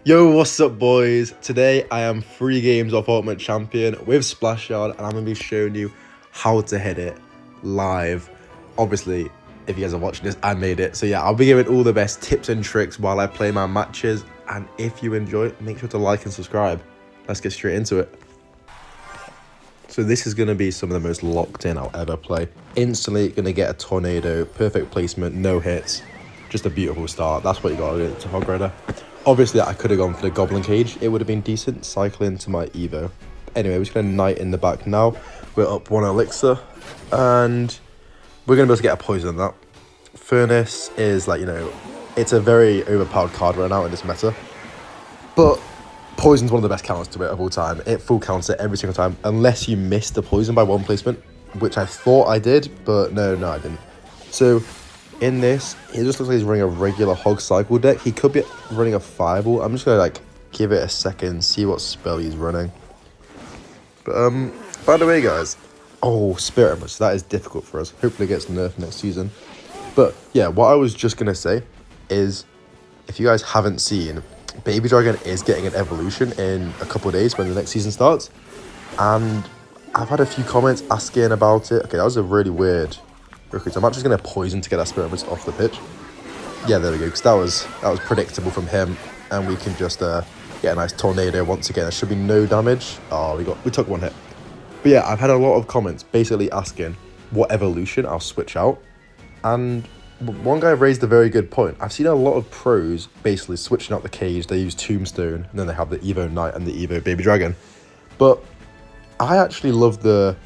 Yo, what's up, boys? Today I am 3 games off Ultimate Champion with Splashyard, and I'm going to be showing you how to hit it live. Obviously, if you guys are watching this, I made it. So yeah, I'll be giving all the best tips and tricks while I play my matches. And if you enjoy it, make sure to like and subscribe. Let's get straight into it. So this is going to be some of the most locked in I'll ever play. Instantly going to get a tornado, perfect placement, no hits. Just a beautiful start. That's what you got to do to Hog Rider. Obviously, I could have gone for the Goblin Cage. It would have been decent, cycling to my Evo. Anyway, we're just going to Knight in the back now. We're up 1 elixir, and we're going to be able to get a poison on that. Furnace is like, it's a very overpowered card right now in this meta. But poison's one of the best counters to it of all time. It full counts it every single time, unless you miss the poison by 1 placement, which I thought I did, but no, I didn't. So in this, he just looks like he's running a regular Hog Cycle deck. He could be running a Fireball. I'm just going to give it a second, see what spell he's running. But by the way, guys, Spirit Empress, that is difficult for us. Hopefully it gets nerfed next season. But yeah, what I was just going to say is, if you guys haven't seen, Baby Dragon is getting an evolution in a couple of days when the next season starts. And I've had a few comments asking about it. Okay, that was a really weird recruit. I'm actually going to poison to get that Spirit Empress off the pitch. Yeah, there we go, because that was predictable from him. And we can just get a nice tornado once again. There should be no damage. Oh, we took 1 hit. But yeah, I've had a lot of comments basically asking what evolution I'll switch out. And one guy raised a very good point. I've seen a lot of pros basically switching out the cage. They use Tombstone, and then they have the Evo Knight and the Evo Baby Dragon. But I actually love the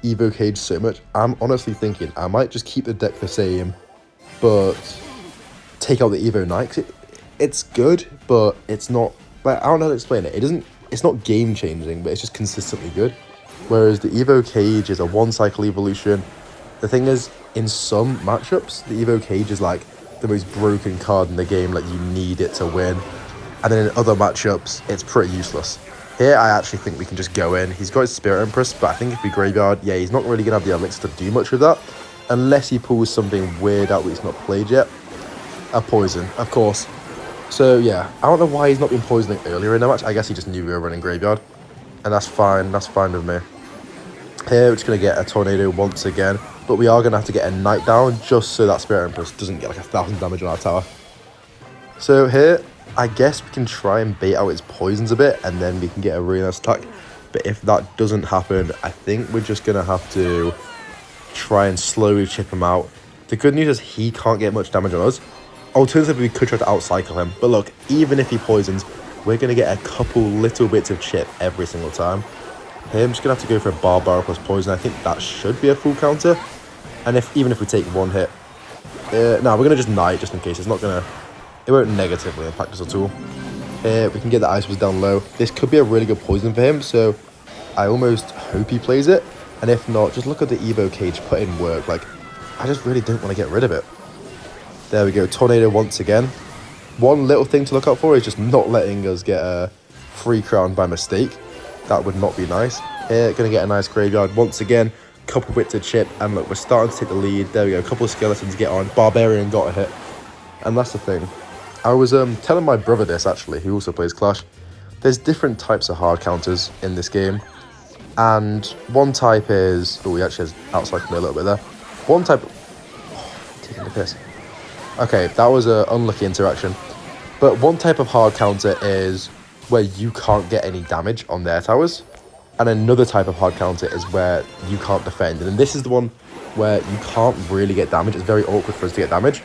Evo cage so much. I'm honestly thinking I might just keep the deck the same, but take out the Evo Knight. It's good, but it's not, like, I don't know how to explain it. It's not game changing, but it's just consistently good. Whereas the Evo cage is a 1 cycle evolution. The thing is, in some matchups, the Evo cage is like the most broken card in the game. Like, you need it to win. And then in other matchups, it's pretty useless. Here, I actually think we can just go in. He's got his Spirit Empress, but I think if we Graveyard, yeah, he's not really going to have the elixir to do much with that. Unless he pulls something weird out that's not played yet. A poison, of course. So, yeah, I don't know why he's not been poisoning earlier in the match. I guess he just knew we were running Graveyard. And that's fine with me. Here, we're just going to get a tornado once again. But we are going to have to get a Knight down just so that Spirit Empress doesn't get like 1,000 damage on our tower. So here, I guess we can try and bait out its poisons a bit, and then we can get a really nice attack. But if that doesn't happen, I think we're just going to have to try and slowly chip him out. The good news is he can't get much damage on us. Alternatively, we could try to outcycle him. But look, even if he poisons, we're going to get a couple little bits of chip every single time. Here, I'm just going to have to go for a Barbaro plus poison. I think that should be a full counter. And even if we take 1 hit, no, we're going to just Knight just in case. It won't negatively impact us at all. We can get the Ice Wizard down low. This could be a really good poison for him, so I almost hope he plays it. And if not, just look at the Evo cage put in work. Like, I just really don't want to get rid of it. There we go, tornado once again. One little thing to look out for is just not letting us get a free crown by mistake. That would not be nice. Here, going to get a nice Graveyard once again. Couple bits of chip, and look, we're starting to take the lead. There we go, a couple of skeletons get on. Barbarian got a hit. And that's the thing. I was telling my brother this, actually, who also plays Clash. There's different types of hard counters in this game. And one type is... Oh, he actually has outcycled me a little bit there. One type... taking the piss. Okay, that was an unlucky interaction. But one type of hard counter is where you can't get any damage on their towers. And another type of hard counter is where you can't defend. And this is the one where you can't really get damage. It's very awkward for us to get damage.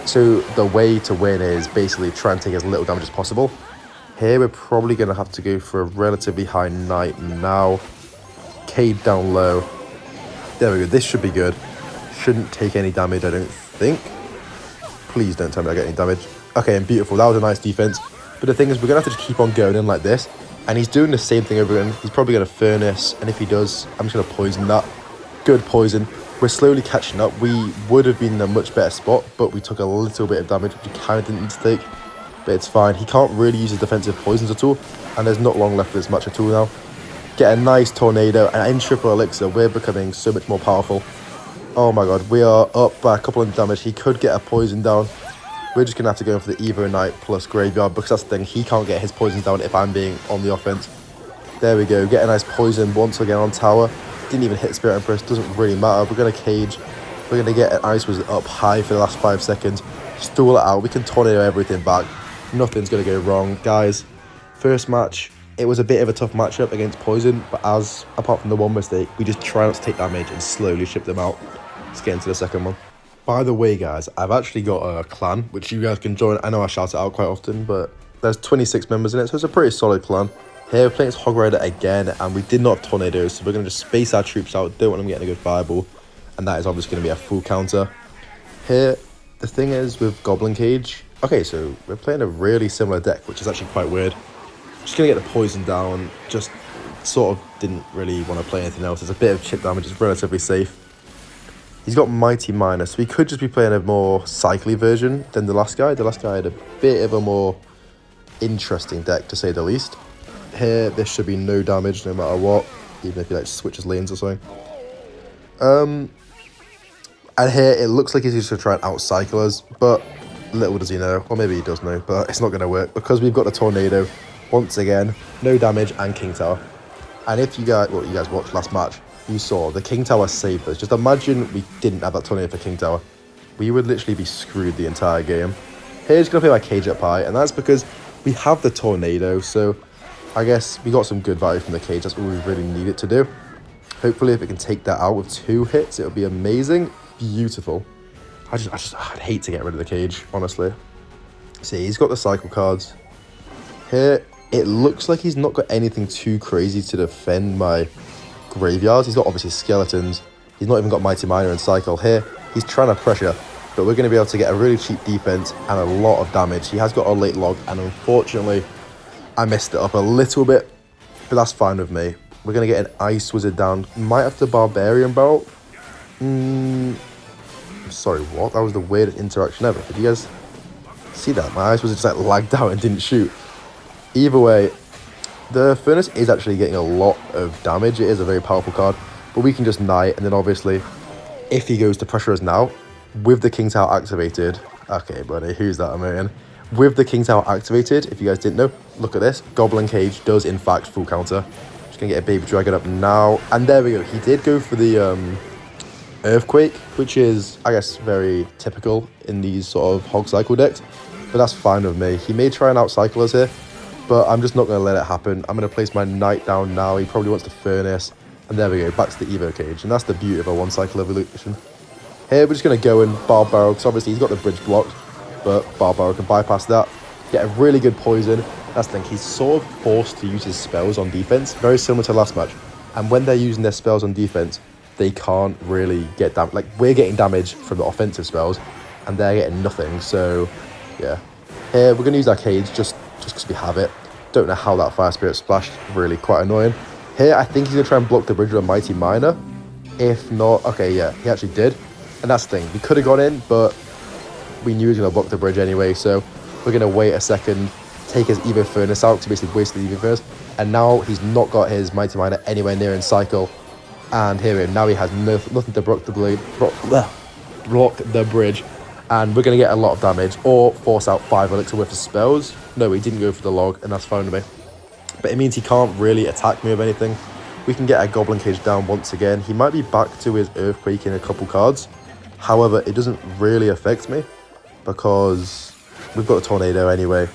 So the way to win is basically try and take as little damage as possible. Here we're probably going to have to go for a relatively high Knight now. Cade down low. There we go. This should be good. Shouldn't take any damage, I don't think. Please don't tell me I get any damage. Okay, and beautiful. That was a nice defense. But the thing is, we're going to have to just keep on going in like this. And he's doing the same thing over again. He's probably going to Furnace. And if he does, I'm just going to poison that. Good poison. We're slowly catching up. We would have been in a much better spot, but we took a little bit of damage, which we kind of didn't need to take. But it's fine. He can't really use his defensive poisons at all. And there's not long left of this match at all now. Get a nice tornado. And in triple elixir, we're becoming so much more powerful. Oh my god. We are up by a couple of damage. He could get a poison down. We're just going to have to go for the Evo Knight plus Graveyard, because that's the thing, he can't get his poisons down if I'm being on the offense. There we go, get a nice poison once again on tower. Didn't even hit Spirit Empress, doesn't really matter. We're going to cage, we're going to get an Ice Wizard up high for the last 5 seconds. Stall it out, we can tornado everything back. Nothing's going to go wrong. Guys, first match, it was a bit of a tough matchup against Poison, but apart from the one mistake, we just try not to take damage and slowly ship them out. Let's get into the second one. By the way, guys, I've actually got a clan, which you guys can join. I know I shout it out quite often, but there's 26 members in it, so it's a pretty solid clan. Here, we're playing as Hog Rider again, and we did not have tornadoes, so we're going to just space our troops out. Don't want them getting a good fireball, and that is obviously going to be a full counter. Here, the thing is with Goblin Cage, okay, so we're playing a really similar deck, which is actually quite weird. Just going to get the poison down, just sort of didn't really want to play anything else. It's a bit of chip damage, it's relatively safe. He's got Mighty Miner, so he could just be playing a more cycly version than the last guy. The last guy had a bit of a more interesting deck, to say the least. Here, this should be no damage no matter what, even if he like switches lanes or something. And here, it looks like he's just going to try and out-cycle us, but little does he know, or maybe he does know, but it's not going to work, because we've got the Tornado, once again, no damage and King Tower. And if you guys watched last match, you saw the King Tower saved us. Just imagine we didn't have that Tornado for King Tower. We would literally be screwed the entire game. Here's going to play my cage up high, and that's because we have the Tornado, so I guess we got some good value from the cage. That's all we really need it to do. Hopefully, if it can take that out with 2 hits, it'll be amazing. Beautiful. I'd hate to get rid of the cage, honestly. See, he's got the cycle cards. Here, it looks like he's not got anything too crazy to defend my graveyards. He's got obviously skeletons. He's not even got Mighty Miner and cycle. Here, he's trying to pressure, but we're going to be able to get a really cheap defense and a lot of damage. He has got a late log, and unfortunately, I messed it up a little bit, but that's fine with me. We're going to get an Ice Wizard down. Might have to Barbarian Barrel. Sorry, what? That was the weirdest interaction ever. Did you guys see that? My Ice Wizard just like lagged out and didn't shoot. Either way, the Furnace is actually getting a lot of damage. It is a very powerful card, but we can just Knight, and then obviously, if he goes to pressure us now, with the King Tower activated, okay, buddy, who's that American? With the King Tower activated, if you guys didn't know, look at this. Goblin Cage does, in fact, full counter. Just going to get a Baby Dragon up now, and there we go. He did go for the Earthquake, which is, I guess, very typical in these sort of Hog Cycle decks, but that's fine with me. He may try and out-cycle us here, but I'm just not going to let it happen. I'm going to place my Knight down now. He probably wants to Furnace. And there we go, back to the Evo Cage. And that's the beauty of a one-cycle evolution. Here, we're just going to go in Barb Barrel, because obviously he's got the bridge blocked, but Barb Barrel can bypass that. Get a really good poison. That's the thing, he's sort of forced to use his spells on defense, very similar to last match. And when they're using their spells on defense, they can't really get damage. Like, we're getting damage from the offensive spells, and they're getting nothing. So, yeah. Here, we're going to use our Cage just because we have it. Don't know how that Fire Spirit splashed, really quite annoying. Here, I think he's going to try and block the bridge with a Mighty Miner. If not, okay, yeah, he actually did. And that's the thing, we could have gone in, but we knew he was going to block the bridge anyway, so we're going to wait a second, take his Evo Furnace out, to basically waste the Evo Furnace. And now he's not got his Mighty Miner anywhere near in cycle. And here we go, now he has nothing to block the bridge. And we're going to get a lot of damage, or force out 5 elixir worth of spells. No, he didn't go for the log, and that's fine with me. But it means he can't really attack me with anything. We can get a Goblin Cage down once again. He might be back to his Earthquake in a couple cards. However, it doesn't really affect me, because we've got a Tornado anyway.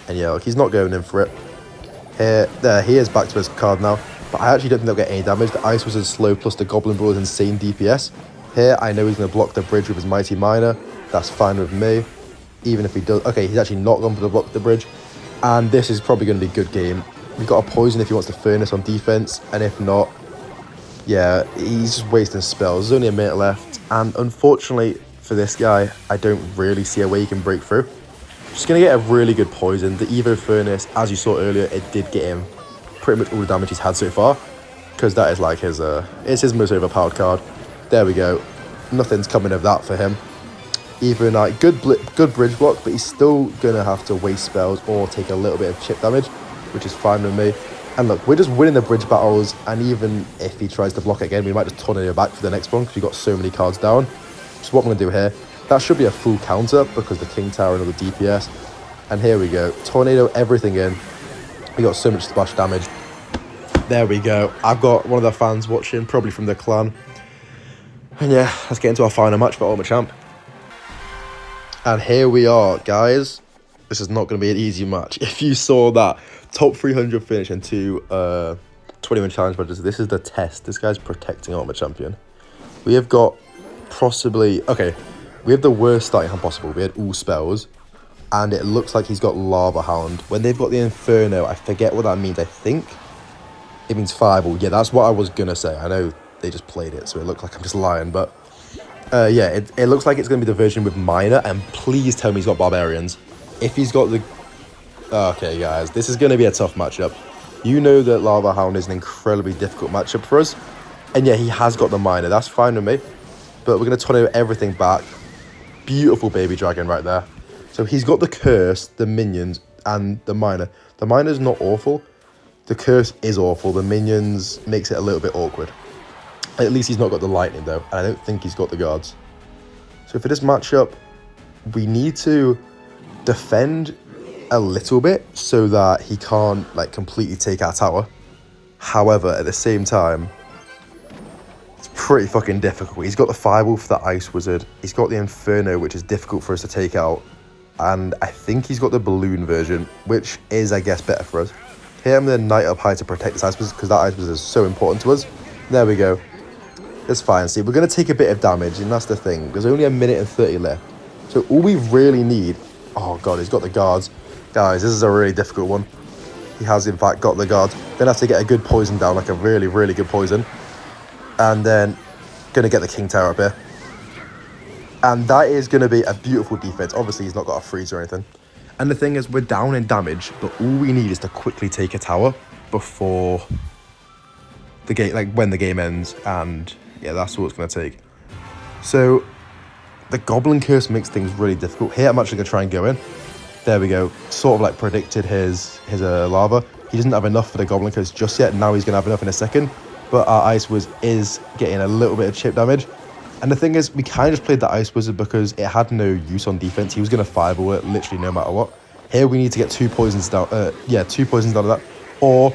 And yeah, look, he's not going in for it. There, he is back to his card now. But I actually don't think they'll get any damage. The Ice Wizard is slow, plus the Goblin Brawler's insane DPS. Here, I know he's going to block the bridge with his Mighty Miner. That's fine with me. Even if he does... Okay, he's actually not going for the block the bridge. And this is probably going to be a good game. We've got a Poison if he wants to Furnace on defense. And if not, yeah, he's just wasting spells. There's only a minute left. And unfortunately for this guy, I don't really see a way he can break through. Just going to get a really good Poison. The Evo Furnace, as you saw earlier, it did get him pretty much all the damage he's had so far. Because that is like his... it's his most overpowered card. There we go. Nothing's coming of that for him. Evo Knight, good bridge block, but he's still going to have to waste spells or take a little bit of chip damage, which is fine with me. And look, we're just winning the bridge battles, and even if he tries to block it again, we might just tornado back for the next one, because we've got so many cards down. Which is what I'm going to do here. That should be a full counter because the King Tower and the DPS. And here we go. Tornado everything in. We got so much splash damage. There we go. I've got one of the fans watching, probably from the clan. And yeah, let's get into our final match for Ultimate Champ. And here we are, guys. This is not going to be an easy match. If you saw that top 300 finish and 2 21 challenge matches, this is the test. This guy's protecting Ultimate Champion. We have got possibly... Okay, we have the worst starting hand possible. We had all spells. And it looks like he's got Lava Hound. When they've got the Inferno, I forget what that means. I think it means Fireball. Yeah, that's what I was going to say. I know they just played it, so it looks like I'm just lying. But yeah, it looks like it's going to be the version with Miner. And please tell me he's got Barbarians. If he's got the... Okay, guys, this is going to be a tough matchup. You know that Lava Hound is an incredibly difficult matchup for us. And yeah, he has got the Miner. That's fine with me. But we're going to tornado everything back. Beautiful baby dragon right there. So he's got the Curse, the Minions, and the Miner. The Miner's not awful. The Curse is awful. The Minions makes it a little bit awkward. At least he's not got the Lightning, though. And I don't think he's got the Guards. So for this matchup, we need to defend a little bit so that he can't, like, completely take our tower. However, at the same time, it's pretty fucking difficult. He's got the Fireball for the Ice Wizard. He's got the Inferno, which is difficult for us to take out. And I think he's got the Balloon version, which is, I guess, better for us. Here I'm going to Knight up high to protect this Ice Wizard, because that Ice Wizard is so important to us. There we go. That's fine. See, we're going to take a bit of damage, and that's the thing. There's only 1 minute and 30 left. So all we really need... Oh, God, he's got the Guards. Guys, this is a really difficult one. He has, in fact, got the Guards. Then have to get a good poison down, like a really, really good poison. And then going to get the King Tower up here. And that is going to be a beautiful defense. Obviously, he's not got a freeze or anything. And the thing is, we're down in damage, but all we need is to quickly take a tower before the game, like when the game ends. And yeah, that's what it's going to take. So the Goblin Curse makes things really difficult. Here, I'm actually going to try and go in. There we go. Sort of like predicted his lava. He doesn't have enough for the Goblin Curse just yet. Now he's going to have enough in a second. But our Ice Wizard is getting a little bit of chip damage. And the thing is, we kind of just played the Ice Wizard because it had no use on defense. He was going to Fireball it literally no matter what. Here we need to get 2 poisons down. 2 poisons down of that. Or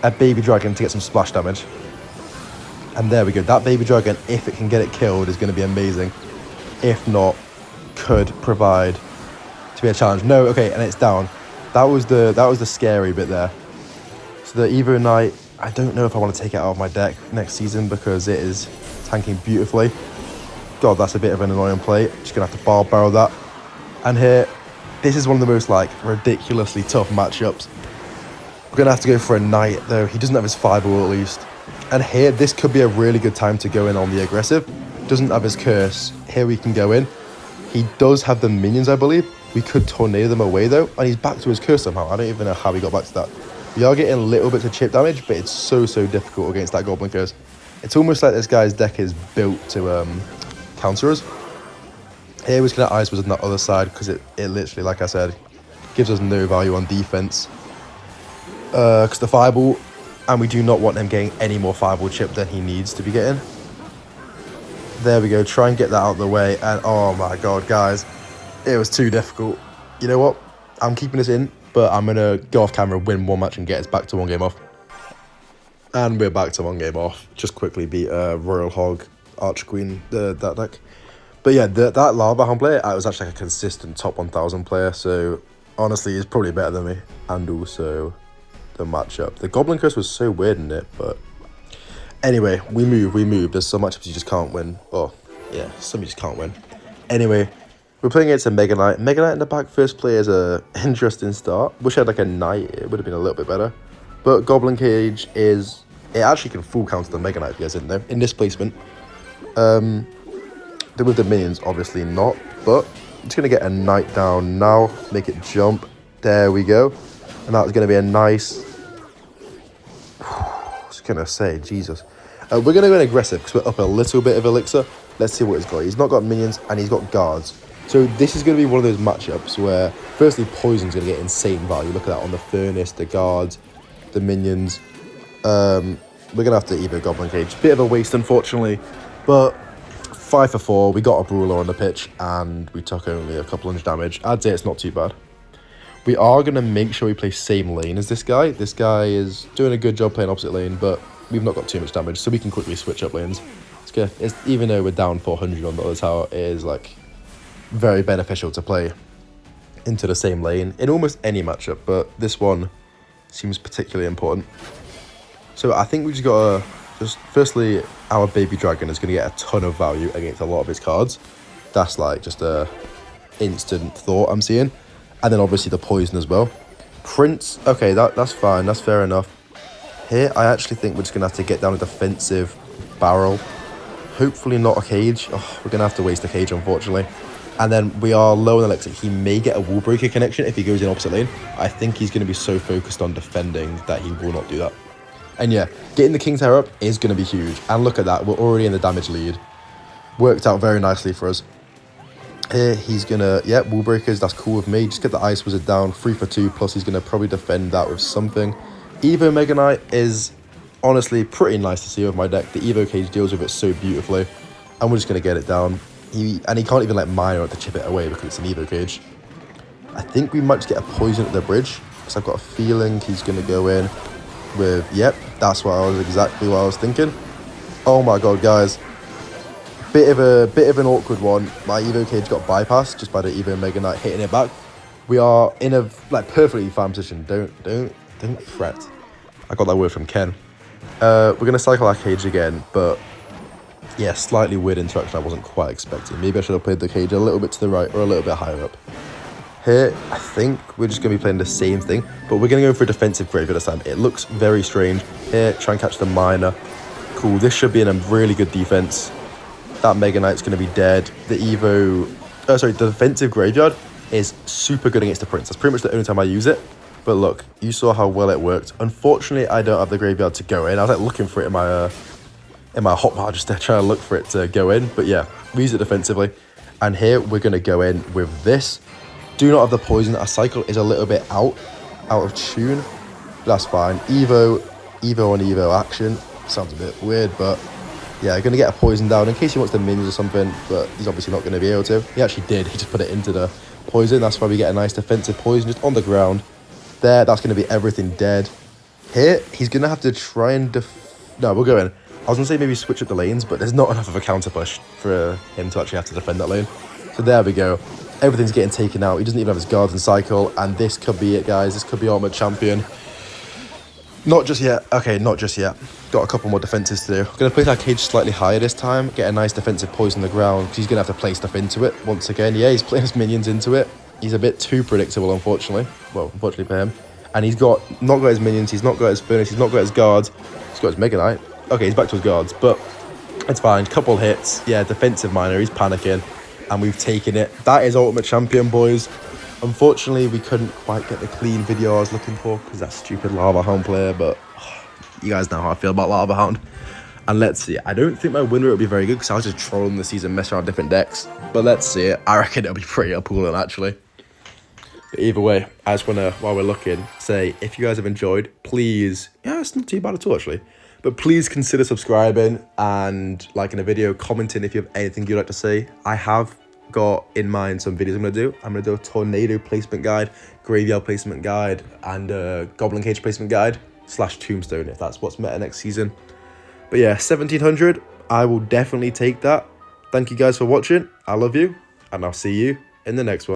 a Baby Dragon to get some splash damage. And there we go. That Baby Dragon, if it can get it killed, is going to be amazing. If not, could provide to be a challenge. No, okay, and it's down. That was the scary bit there. So the Evo Knight, I don't know if I want to take it out of my deck next season because it is tanking beautifully. God, that's a bit of an annoying play. Just gonna have to bar barrel that. And here, this is one of the most like ridiculously tough matchups. We're gonna have to go for a Knight though. He doesn't have his Fireball at least. And here, this could be a really good time to go in on the aggressive. Doesn't have his Curse. Here we can go in. He does have the Minions, I believe. We could tornado them away though. And he's back to his Curse somehow. I don't even know how he got back to that. We are getting little bits of chip damage, but it's so difficult against that Goblin Curse. It's almost like this guy's deck is built to counter us. Here we're just going to Ice Wizard on that other side because it literally, like I said, gives us no value on defense. Because the Fireball, and we do not want him getting any more Fireball chip than he needs to be getting. There we go, try and get that out of the way. And oh my God, guys, it was too difficult. You know what? I'm keeping this in, but I'm going to go off camera, win one match and get us back to 1 game off. And we're back to 1 game off. Just quickly beat Royal Hog, Archer Queen, that deck. But yeah, that Lava Hound player, I was actually like a consistent top 1,000 player. So honestly, he's probably better than me. And also the matchup. The Goblin Curse was so weird in it, but anyway, we move. There's some matchups you just can't win. Oh, yeah, some you just can't win. Anyway, we're playing against a Mega Knight. Mega Knight in the back first play is a interesting start. Wish I had like a Knight. It would have been a little bit better. But Goblin Cage is... It actually can full counter the Mega Knight, if you guys didn't know. In this placement. With the Minions, obviously not. But it's going to get a Knight down now. Make it jump. There we go. And that's going to be a nice... I was going to say, Jesus. We're going to go aggressive because we're up a little bit of Elixir. Let's see what he's got. He's not got Minions and he's got Guards. So this is going to be one of those matchups where, firstly, Poison's going to get insane value. Look at that on the Furnace, the Guards, the Minions. We're going to have to Evo Goblin Cage. Bit of a waste, unfortunately. But 5 for 4. We got a brawler on the pitch and we took only a couple hundred damage. I'd say it's not too bad. We are going to make sure we play same lane as this guy. This guy is doing a good job playing opposite lane, but we've not got too much damage, so we can quickly switch up lanes. It's good. Even though we're down 400 on the other tower, it is like very beneficial to play into the same lane in almost any matchup, but this one seems particularly important. So I think we just got to firstly, our baby dragon is going to get a ton of value against a lot of his cards. That's like just a instant thought I'm seeing. And then obviously the poison as well. Prince, okay, that's fine, that's fair enough. Here, I actually think we're just going to have to get down a defensive barrel. Hopefully not a cage. Oh, we're going to have to waste a cage, unfortunately. And then we are low on elixir. He may get a wall breaker connection if he goes in opposite lane. I think he's going to be so focused on defending that he will not do that. And yeah, getting the King Tower up is going to be huge. And look at that, we're already in the damage lead. Worked out very nicely for us. Here, he's going to, yeah, wall breakers, that's cool with me. Just get the Ice Wizard down, 3 for 2, plus he's going to probably defend that with something. Evo Mega Knight is honestly pretty nice to see with my deck. The Evo cage deals with it so beautifully. And we're just going to get it down. He can't even let Minor to chip it away because it's an Evo cage. I think we might just get a poison at the bridge, because I've got a feeling he's going to go in with, yep, that's exactly what I was thinking. Oh my god, guys. Bit of an awkward one. My Evo cage got bypassed just by the Evo Mega Knight hitting it back. We are in a perfectly fine position. Don't fret. I got that word from Ken. We're gonna cycle our cage again, but yeah, slightly weird interaction I wasn't quite expecting. Maybe I should have played the cage a little bit to the right or a little bit higher up. Here, I think we're just going to be playing the same thing, but we're going to go for a defensive graveyard this time. It looks very strange. Here, try and catch the Miner. Cool, this should be in a really good defense. That Mega Knight's going to be dead. The the defensive graveyard is super good against the Prince. That's pretty much the only time I use it. But look, you saw how well it worked. Unfortunately, I don't have the graveyard to go in. I was like looking for it in my hotbar, just trying to look for it to go in. But yeah, we use it defensively. And here, we're going to go in with this. Do not have the poison. Our cycle is a little bit out of tune. That's fine. Evo on Evo action. Sounds a bit weird, but yeah, going to get a poison down in case he wants the minions or something, but he's obviously not going to be able to. He actually did. He just put it into the poison. That's why we get a nice defensive poison just on the ground. There, that's going to be everything dead. Here, he's going to have to try and no, we'll go in. I was going to say maybe switch up the lanes, but there's not enough of a counter push for him to actually have to defend that lane. So there we go. Everything's getting taken out. He doesn't even have his guards and cycle, and this could be it, guys. This could be Ultimate Champion. Not just yet. Okay, not just yet. Got a couple more defenses to do. Going to place our cage slightly higher this time. Get a nice defensive poison on the ground, because he's going to have to play stuff into it once again. Yeah, he's playing his minions into it. He's a bit too predictable, unfortunately. Well, unfortunately for him. And he's not got his minions. He's not got his furnace. He's not got his guards. He's got his Mega Knight. Okay, he's back to his guards, but it's fine. Couple hits. Yeah, defensive Miner. He's panicking. And we've taken it. That is Ultimate Champion, boys. Unfortunately, we couldn't quite get the clean video I was looking for because that stupid Lava Hound player, but you guys know how I feel about Lava Hound. And let's see. I don't think my win rate will be very good because I was just trolling the season, messing around different decks. But let's see it. I reckon it'll be pretty appalling, actually. But either way, I just want to, while we're looking, say if you guys have enjoyed, please, yeah, it's not too bad at all, actually. But please consider subscribing and liking the video, commenting if you have anything you'd like to say. I have got in mind some videos I'm going to do. I'm going to do a tornado placement guide, graveyard placement guide, and a goblin cage placement guide / tombstone if that's what's meta next season. But yeah, 1700, I will definitely take that. Thank you guys for watching. I love you, and I'll see you in the next one.